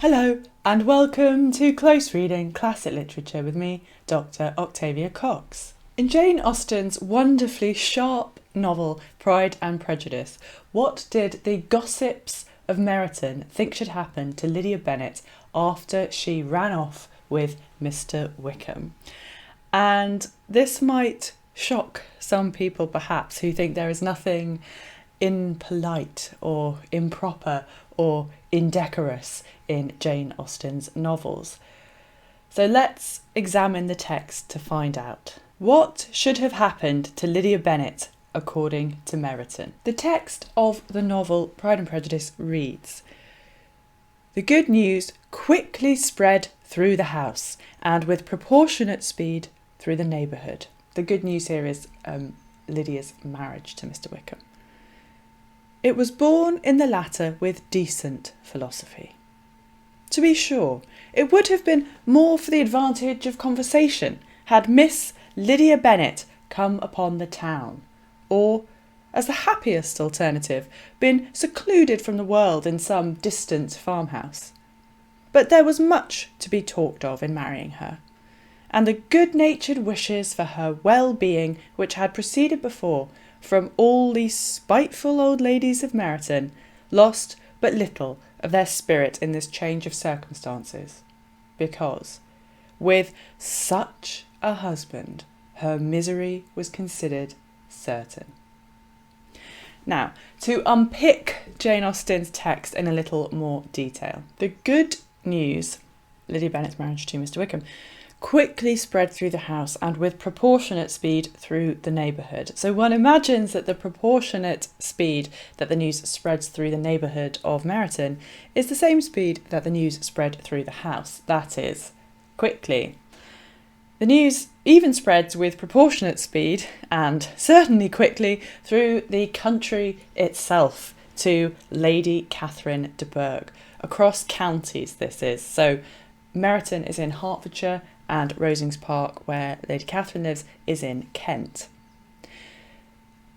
Hello and welcome to Close Reading Classic Literature with me, Dr. Octavia Cox. In Jane Austen's wonderfully sharp novel Pride and Prejudice, what did the gossips of Meryton think should happen to Lydia Bennet after she ran off with Mr Wickham? And this might shock some people perhaps who think there is nothing impolite or improper or indecorous in Jane Austen's novels. So let's examine the text to find out. What should have happened to Lydia Bennet according to Meryton? The text of the novel Pride and Prejudice reads, "The good news quickly spread through the house and with proportionate speed through the neighbourhood." The good news here is Lydia's marriage to Mr Wickham. "It was born in the latter with decent philosophy. To be sure, it would have been more for the advantage of conversation had Miss Lydia Bennet come upon the town, or, as the happiest alternative, been secluded from the world in some distant farmhouse. But there was much to be talked of in marrying her, and the good-natured wishes for her well-being which had proceeded before from all these spiteful old ladies of Meryton lost but little of their spirit in this change of circumstances, because, with such a husband, her misery was considered certain." Now, to unpick Jane Austen's text in a little more detail. The good news, Lydia Bennet's marriage to Mr Wickham, quickly spread through the house and with proportionate speed through the neighbourhood. So one imagines that the proportionate speed that the news spreads through the neighbourhood of Meryton is the same speed that the news spread through the house, that is, quickly. The news even spreads with proportionate speed, and certainly quickly, through the country itself to Lady Catherine de Bourgh. Across counties this is. So Meryton is in Hertfordshire, and Rosings Park, where Lady Catherine lives, is in Kent.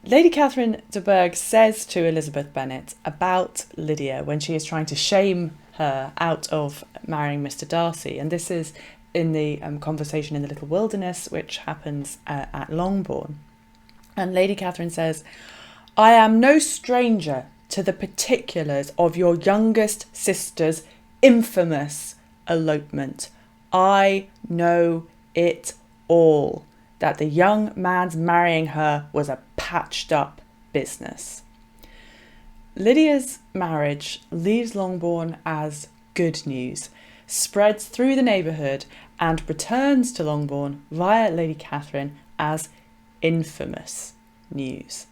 Lady Catherine de Bourgh says to Elizabeth Bennet about Lydia when she is trying to shame her out of marrying Mr Darcy, and this is in the conversation in the Little Wilderness, which happens at Longbourn. And Lady Catherine says, "I am no stranger to the particulars of your youngest sister's infamous elopement. I know it all, that the young man's marrying her was a patched-up business." Lydia's marriage leaves Longbourn as good news, spreads through the neighbourhood, and returns to Longbourn via Lady Catherine as infamous news.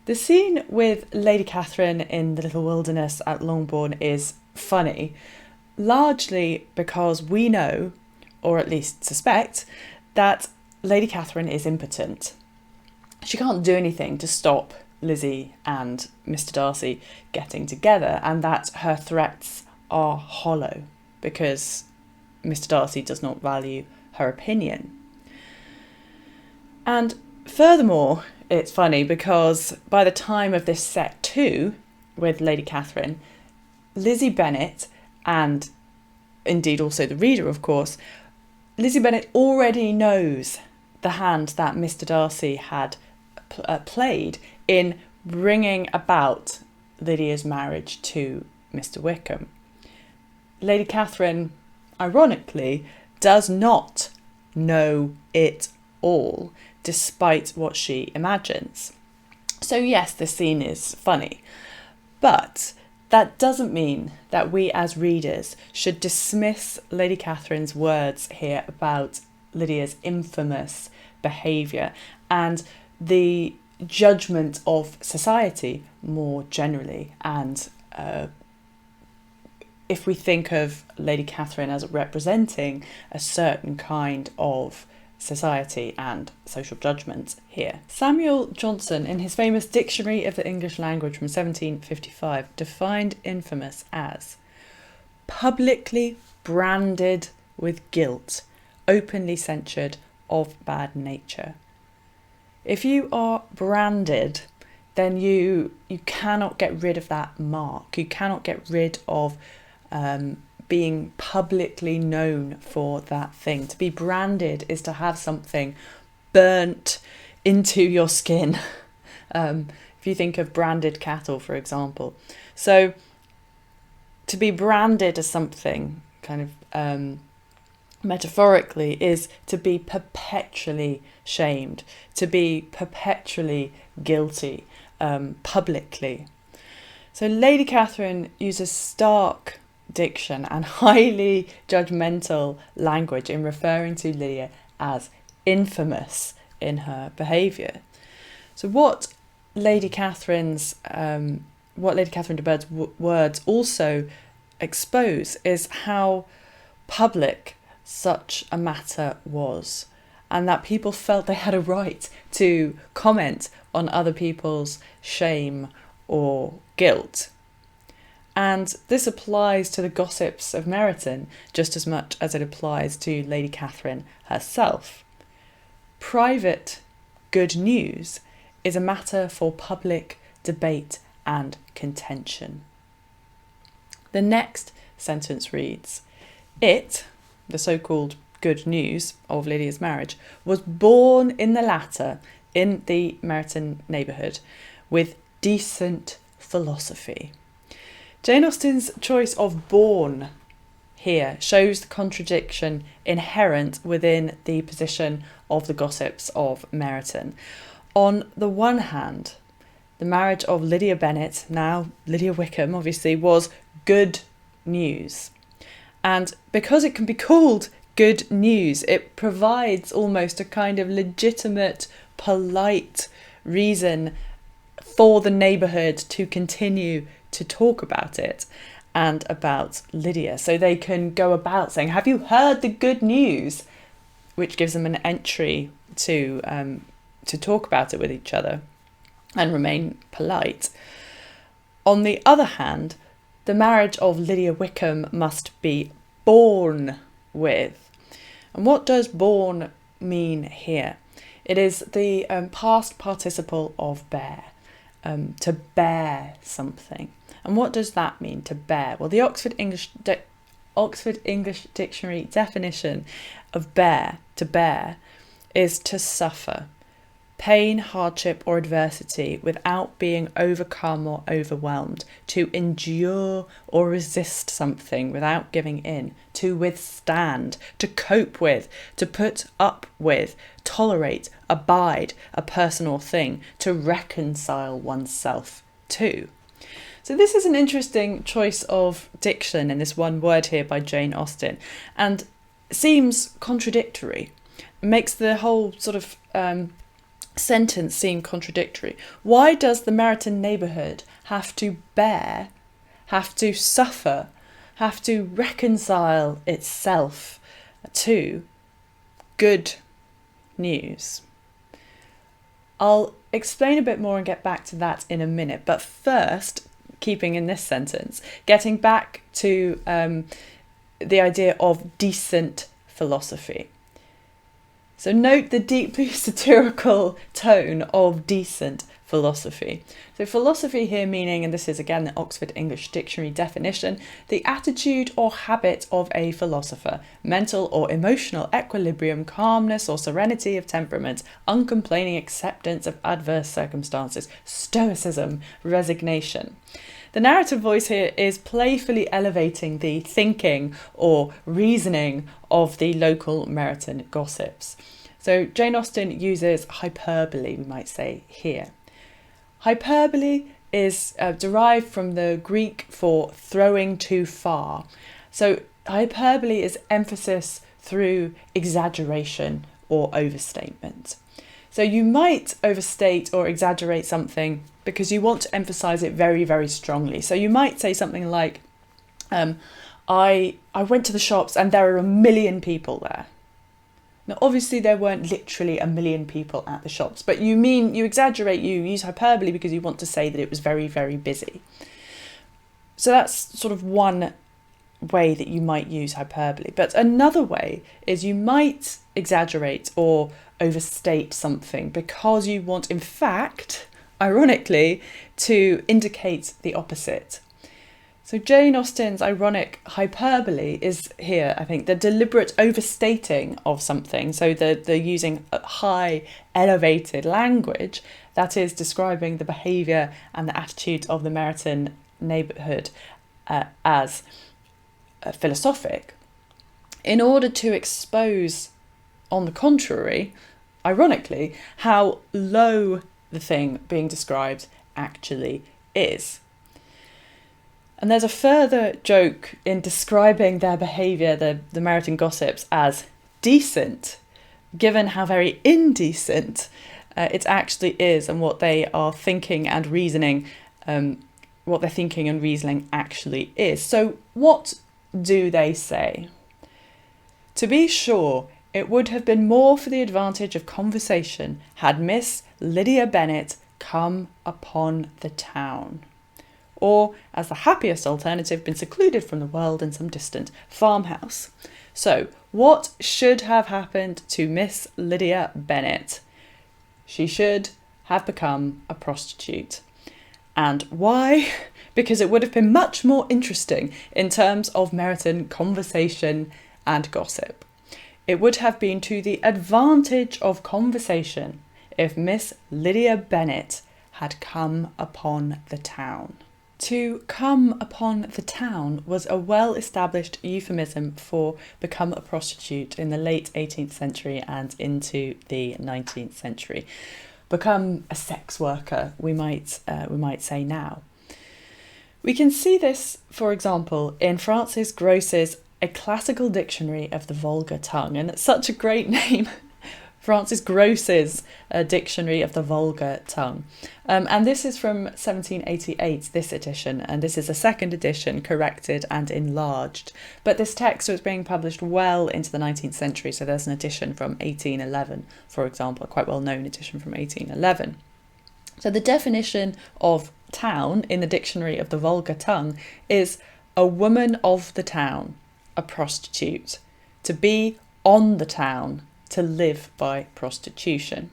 The scene with Lady Catherine in the Little Wilderness at Longbourn is funny, largely because we know, or at least suspect, that Lady Catherine is impotent. She can't do anything to stop Lizzie and Mr Darcy getting together, and that her threats are hollow because Mr Darcy does not value her opinion. And furthermore, it's funny because by the time of this set 2 with Lady Catherine, Lizzie Bennet, and indeed also the reader, of course, Lizzie Bennet already knows the hand that Mr Darcy had played in bringing about Lydia's marriage to Mr Wickham. Lady Catherine, ironically, does not know it all, despite what she imagines. So yes, the scene is funny, but that doesn't mean that we as readers should dismiss Lady Catherine's words here about Lydia's infamous behaviour and the judgment of society more generally. And if we think of Lady Catherine as representing a certain kind of society and social judgment here. Samuel Johnson, in his famous Dictionary of the English Language from 1755, defined infamous as publicly branded with guilt, openly censured, of bad nature. If you are branded, then you cannot get rid of that mark. You cannot get rid of being publicly known for that thing. To be branded is to have something burnt into your skin. If you think of branded cattle, for example. So to be branded as something kind of metaphorically is to be perpetually shamed, to be perpetually guilty, publicly. So Lady Catherine uses stark diction and highly judgmental language in referring to Lydia as infamous in her behaviour. So what Lady Catherine de Bourgh's words also expose is how public such a matter was, and that people felt they had a right to comment on other people's shame or guilt. And this applies to the gossips of Meryton just as much as it applies to Lady Catherine herself. Private good news is a matter for public debate and contention. The next sentence reads, "It," the so-called good news of Lydia's marriage, "was born in the latter, in the Meryton neighbourhood, with decent philosophy." Jane Austen's choice of born here shows the contradiction inherent within the position of the gossips of Meryton. On the one hand, the marriage of Lydia Bennet, now Lydia Wickham obviously, was good news. And because it can be called good news, it provides almost a kind of legitimate, polite reason for the neighbourhood to continue to talk about it and about Lydia. So they can go about saying, "Have you heard the good news?" which gives them an entry to talk about it with each other and remain polite. On the other hand, the marriage of Lydia Wickham must be borne with. And what does borne mean here? It is the past participle of bear, to bear something. And what does that mean, to bear? Well, the Oxford English Dictionary definition of to bear, is to suffer pain, hardship or adversity without being overcome or overwhelmed, to endure or resist something without giving in, to withstand, to cope with, to put up with, tolerate, abide a person or thing, to reconcile oneself to. So this is an interesting choice of diction in this one word here by Jane Austen, and seems contradictory. It makes the whole sort of sentence seem contradictory. Why does the Meryton neighbourhood have to bear, have to suffer, have to reconcile itself to good news? I'll explain a bit more and get back to that in a minute, but first, keeping in this sentence, getting back to the idea of decent philosophy. So note the deeply satirical tone of decent philosophy. So philosophy here meaning, and this is again the Oxford English Dictionary definition, the attitude or habit of a philosopher, mental or emotional equilibrium, calmness or serenity of temperament, uncomplaining acceptance of adverse circumstances, stoicism, resignation. The narrative voice here is playfully elevating the thinking or reasoning of the local Meryton gossips. So Jane Austen uses hyperbole, we might say, here. Hyperbole is derived from the Greek for throwing too far. So hyperbole is emphasis through exaggeration or overstatement. So you might overstate or exaggerate something because you want to emphasize it very, very strongly. So you might say something like, I went to the shops and there are 1 million people there. Now, obviously, there weren't literally 1 million people at the shops, but you exaggerate, you use hyperbole because you want to say that it was very, very busy. So that's sort of one way that you might use hyperbole. But another way is you might exaggerate or overstate something because you want, in fact, ironically, to indicate the opposite. So Jane Austen's ironic hyperbole is here, I think, the deliberate overstating of something. So they're using high, elevated language that is describing the behaviour and the attitudes of the Meryton neighbourhood as philosophic, in order to expose, on the contrary, ironically, how low the thing being described actually is. And there's a further joke in describing their behaviour, the Meryton gossips, as decent, given how very indecent it actually is, and what they are thinking and reasoning, what their thinking and reasoning actually is. So what do they say? To be sure, it would have been more for the advantage of conversation had Miss Lydia Bennet come upon the town, or, as the happiest alternative, been secluded from the world in some distant farmhouse. So, what should have happened to Miss Lydia Bennet? She should have become a prostitute. And why? Because it would have been much more interesting in terms of Meryton conversation and gossip. It would have been to the advantage of conversation if Miss Lydia Bennet had come upon the town. To come upon the town was a well-established euphemism for become a prostitute in the late 18th century and into the 19th century. Become a sex worker, we might say now. We can see this, for example, in Francis Gross's A Classical Dictionary of the Vulgar Tongue, and it's such a great name. Francis Gross's Dictionary of the Vulgar Tongue. And this is from 1788, this edition, and this is a second edition, corrected and enlarged. But this text was being published well into the 19th century, so there's an edition from 1811, for example, a quite well-known edition from 1811. So the definition of town in the Dictionary of the Vulgar Tongue is a woman of the town, a prostitute, to be on the town, to live by prostitution.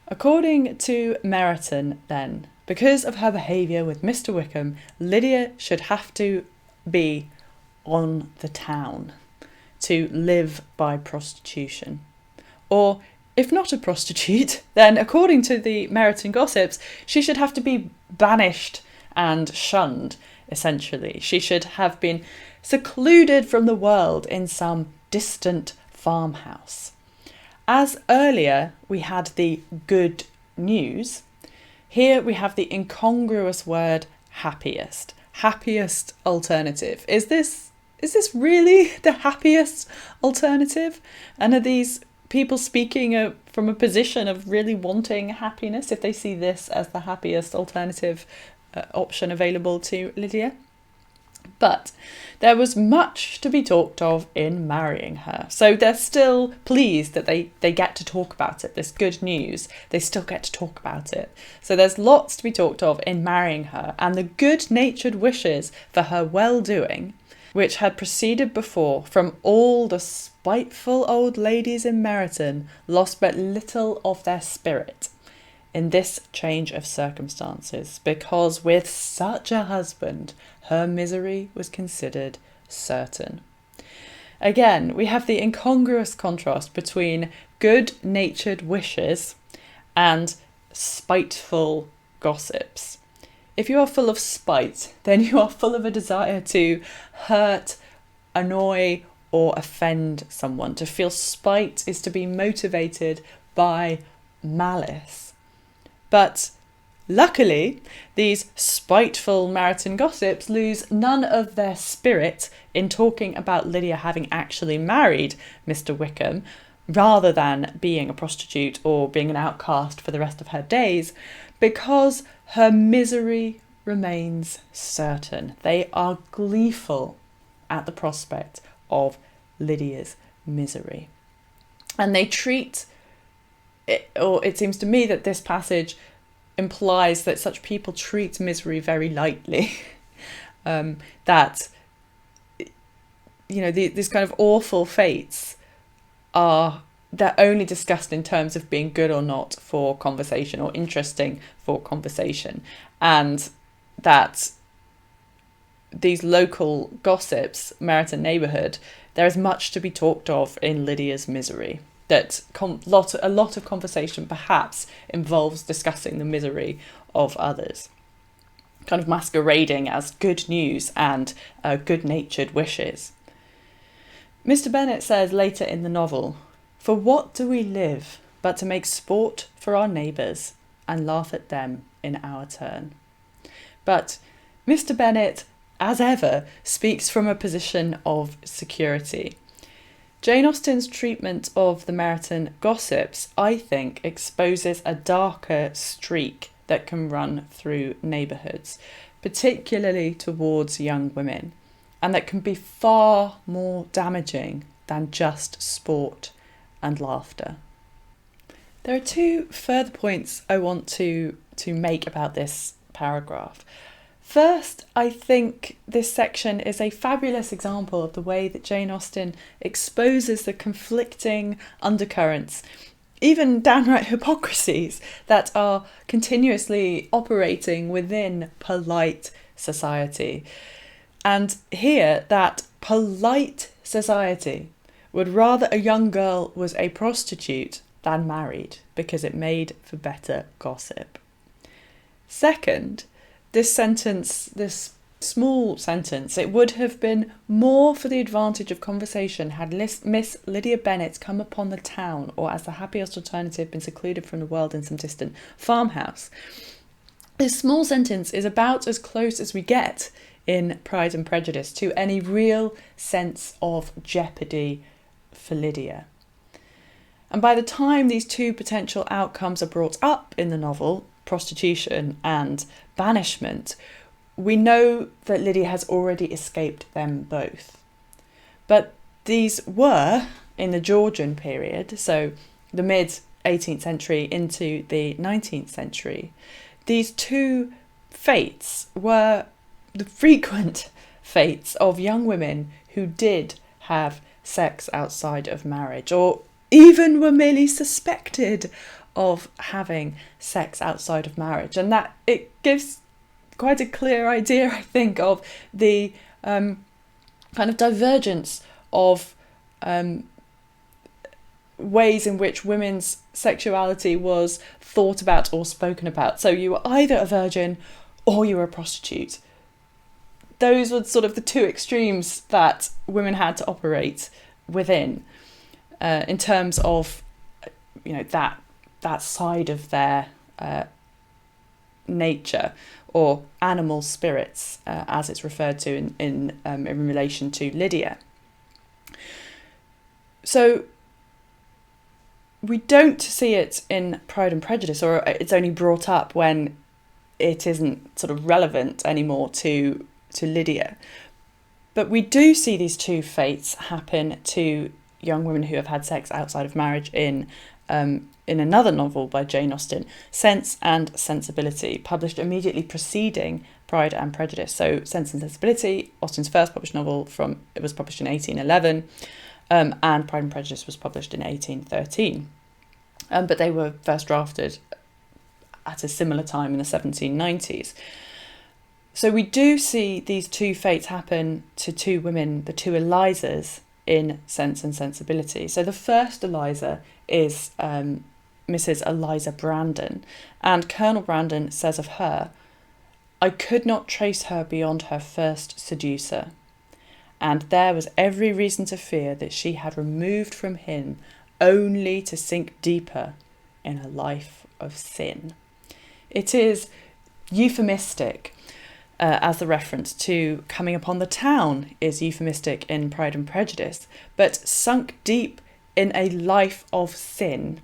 According to Meryton, then, because of her behaviour with Mr Wickham, Lydia should have to be on the town, to live by prostitution. Or, if not a prostitute, then according to the Meryton gossips, she should have to be banished and shunned, essentially. She should have been secluded from the world in some distant farmhouse. As earlier we had the good news, here we have the incongruous word happiest. Happiest alternative. Is this really the happiest alternative? And are these people speaking from a position of really wanting happiness if they see this as the happiest alternative option available to Lydia? But there was much to be talked of in marrying her. So they're still pleased that they get to talk about it. This good news, they still get to talk about it. So there's lots to be talked of in marrying her, and the good-natured wishes for her well-doing, which had proceeded before from all the spiteful old ladies in Meryton, lost but little of their spirit in this change of circumstances, because with such a husband her misery was considered certain. Again, we have the incongruous contrast between good-natured wishes and spiteful gossips. If you are full of spite, then you are full of a desire to hurt, annoy, or offend someone. To feel spite is to be motivated by malice. But luckily, these spiteful Meryton gossips lose none of their spirit in talking about Lydia having actually married Mr Wickham, rather than being a prostitute or being an outcast for the rest of her days, because her misery remains certain. They are gleeful at the prospect of Lydia's misery. And they treat or it seems to me that this passage implies that such people treat misery very lightly. That, these kind of awful fates they're only discussed in terms of being good or not for conversation, or interesting for conversation. And that these local gossips, Meryton neighbourhood, there is much to be talked of in Lydia's misery. That a lot of conversation perhaps involves discussing the misery of others, kind of masquerading as good news and good-natured wishes. Mr Bennet says later in the novel, "For what do we live but to make sport for our neighbours and laugh at them in our turn?" But Mr Bennet, as ever, speaks from a position of security. Jane Austen's treatment of the Meryton gossips, I think, exposes a darker streak that can run through neighbourhoods, particularly towards young women, and that can be far more damaging than just sport and laughter. There are two further points I want to make about this paragraph. First, I think this section is a fabulous example of the way that Jane Austen exposes the conflicting undercurrents, even downright hypocrisies, that are continuously operating within polite society. And here, that polite society would rather a young girl was a prostitute than married, because it made for better gossip. Second, this small sentence, it would have been more for the advantage of conversation had Miss Lydia Bennet come upon the town, or as the happiest alternative, been secluded from the world in some distant farmhouse. This small sentence is about as close as we get in Pride and Prejudice to any real sense of jeopardy for Lydia. And by the time these two potential outcomes are brought up in the novel, prostitution and banishment, we know that Lydia has already escaped them both. But these were, in the Georgian period, so the mid-18th century into the 19th century, these two fates were the frequent fates of young women who did have sex outside of marriage, or even were merely suspected of having sex outside of marriage. And that it gives quite a clear idea, I think, of the kind of divergence of ways in which women's sexuality was thought about or spoken about. So you were either a virgin or you were a prostitute. Those were sort of the two extremes that women had to operate within, in terms of, that side of their nature, or animal spirits, as it's referred to in relation to Lydia. So we don't see it in Pride and Prejudice, or it's only brought up when it isn't sort of relevant anymore to Lydia. But we do see these two fates happen to young women who have had sex outside of marriage in another novel by Jane Austen, Sense and Sensibility, published immediately preceding Pride and Prejudice. So Sense and Sensibility, Austen's first published novel, it was published in 1811, and Pride and Prejudice was published in 1813. But they were first drafted at a similar time in the 1790s. So we do see these two fates happen to two women, the two Elizas, in Sense and Sensibility. So the first Eliza is Mrs. Eliza Brandon, and Colonel Brandon says of her, "I could not trace her beyond her first seducer, and there was every reason to fear that she had removed from him only to sink deeper in a life of sin." It is euphemistic, as the reference to coming upon the town is euphemistic in Pride and Prejudice, but sunk deep in a life of sin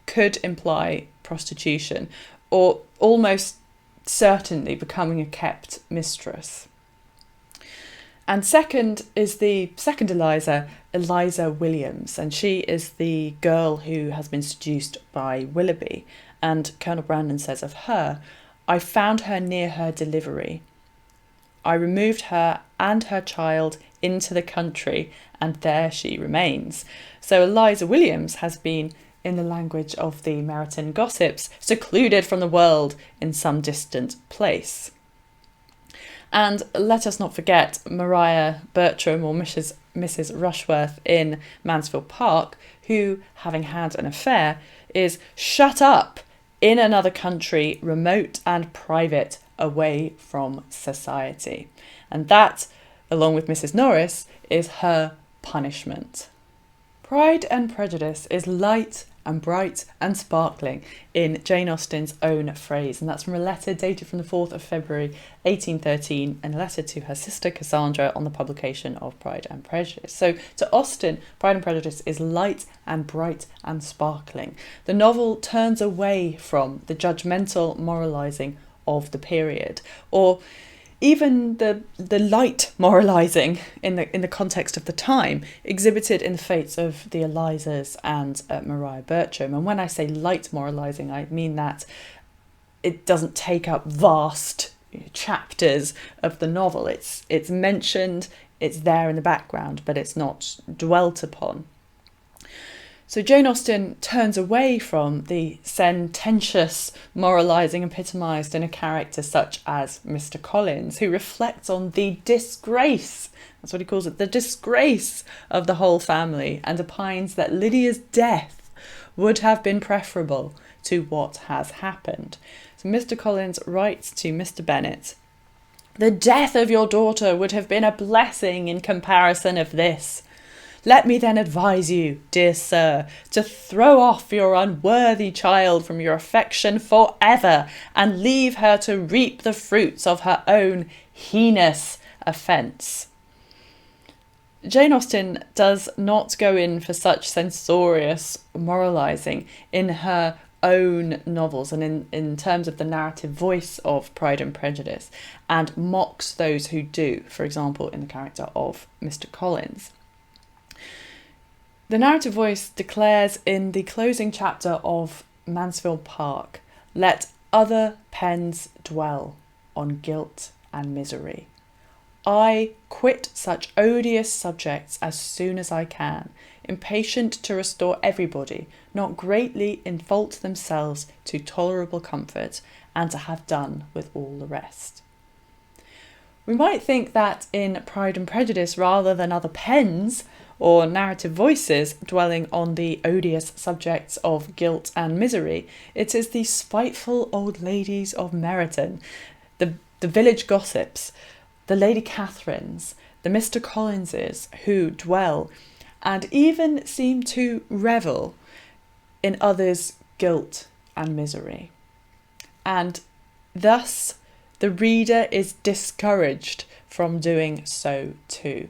could imply prostitution, or almost certainly becoming a kept mistress. And second is the second Eliza, Eliza Williams, and she is the girl who has been seduced by Willoughby. And Colonel Brandon says of her, "I found her near her delivery. I removed her and her child into the country, and there she remains." So Eliza Williams has been, in the language of the Meryton gossips, secluded from the world in some distant place. And let us not forget Maria Bertram, or Mrs Rushworth in Mansfield Park, who, having had an affair, is shut up in another country, remote and private, away from society. And that, along with Mrs Norris, is her punishment. Pride and Prejudice is light and bright and sparkling, in Jane Austen's own phrase, and that's from a letter dated from the 4th of February 1813, and a letter to her sister Cassandra on the publication of Pride and Prejudice. So to Austen, Pride and Prejudice is light and bright and sparkling. The novel turns away from the judgmental moralising of the period, or even the light moralising in the context of the time exhibited in the fates of the Elizas and Maria Bertram. And when I say light moralising, I mean that it doesn't take up vast chapters of the novel. It's mentioned, it's there in the background, but it's not dwelt upon. So Jane Austen turns away from the sententious moralising epitomised in a character such as Mr Collins, who reflects on the disgrace, that's what he calls it, the disgrace of the whole family, and opines that Lydia's death would have been preferable to what has happened. So Mr Collins writes to Mr Bennet, "The death of your daughter would have been a blessing in comparison of this. Let me then advise you, dear sir, to throw off your unworthy child from your affection for ever, and leave her to reap the fruits of her own heinous offence." Jane Austen does not go in for such censorious moralising in her own novels and in terms of the narrative voice of Pride and Prejudice, and mocks those who do, for example, in the character of Mr Collins. The narrative voice declares in the closing chapter of Mansfield Park, "Let other pens dwell on guilt and misery. I quit such odious subjects as soon as I can, impatient to restore everybody, not greatly in fault themselves, to tolerable comfort, and to have done with all the rest." We might think that in Pride and Prejudice, rather than other pens or narrative voices dwelling on the odious subjects of guilt and misery, it is the spiteful old ladies of Meryton, the village gossips, the Lady Catherines, the Mr Collinses, who dwell and even seem to revel in others' guilt and misery. And thus the reader is discouraged from doing so too.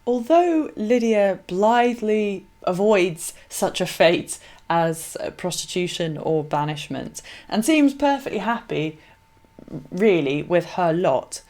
Although Lydia blithely avoids such a fate as prostitution or banishment, and seems perfectly happy, really, with her lot,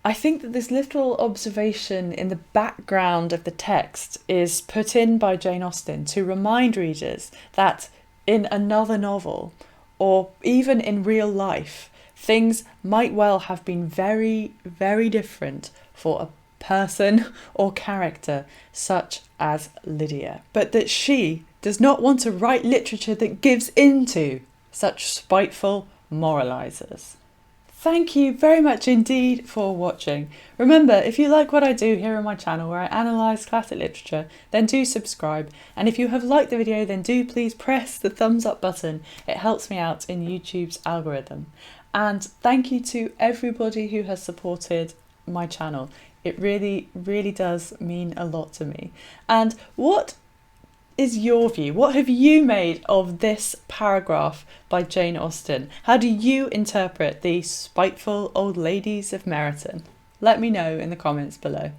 I think that this little observation in the background of the text is put in by Jane Austen to remind readers that in another novel, or even in real life, things might well have been very, very different for a person or character such as Lydia, but that she does not want to write literature that gives into such spiteful moralisers. Thank you very much indeed for watching. Remember, if you like what I do here on my channel where I analyse classic literature, then do subscribe. And if you have liked the video, then do please press the thumbs up button. It helps me out in YouTube's algorithm. And thank you to everybody who has supported my channel. It really, really does mean a lot to me. And what is your view? What have you made of this paragraph by Jane Austen? How do you interpret the spiteful old ladies of Meryton? Let me know in the comments below.